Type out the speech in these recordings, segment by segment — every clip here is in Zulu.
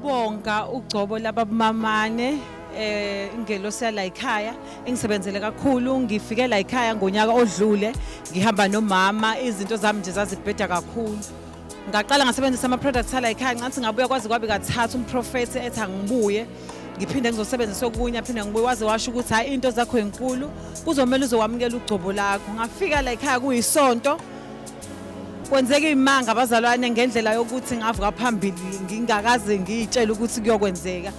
ukubonga ugcobo labamamane ingelosi yala ekhaya engisebenzele kakhulu. Ngifike la ekhaya ngonyaka odlule ngihamba nomama, izinto zami nje zazibheda kakhulu. Ngaqala ngasebenzisa ama-products ala ekhaya, ngathi ngabuya kwaze kwabe kathathu umprofethi ethi angibuye ngiphinde ngizosebenzisa okunye, aphinde ngibuye waze washo ukuthi hayi into zakho enkulu kuzomela uzowamukela ugcobo lakho. Ngafika la ekhaya kuyisonto, kwenzeka imanga abazalwane ngendlela yokuthi ngavuka phambili ngingakaze ngiyitshela ukuthi kuyokwenzeka.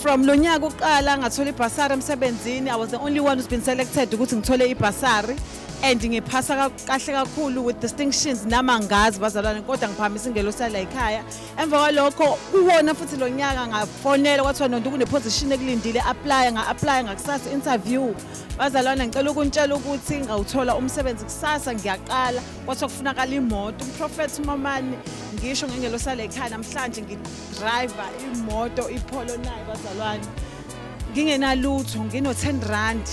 From lo nyaka uqala ngathola ibhasari emsebenzini. I was the only one who's been selected ukuthi ngithole ibhasari and ngiphasa kahle kakhulu with distinctions namangazi bazalwane, kodwa ngiphakamisa ingelosi yala ekhaya. Emva kwalokho kuwona futhi lo nyaka ngafonela kwathiwa nonto kuneposition ekulindile, apply ngakusasa interview. Bazalwane ngicela ukuntshela ukuthi ngawuthola umsebenzi kusasa ngiyaqala, kwathiwa kufunakala imoto. Umprofethi uMamane ngisho ngengelosi yala ekhaya namhlanje ngidriver imoto iPolo 9 bazalwane, ngingenalutho, ngino-10 rand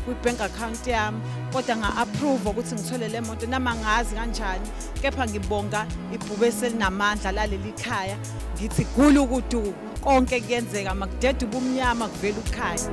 kwi-bank account yami, kodwa nga-approve ukuthi ngithole le moto namangazi kanjani. Kepha ngibonga ibhubesi elinamandla laleli khaya, ngithi gulukudu konke kuyenzeka, makudede ubumnyama kuvela ukhaya.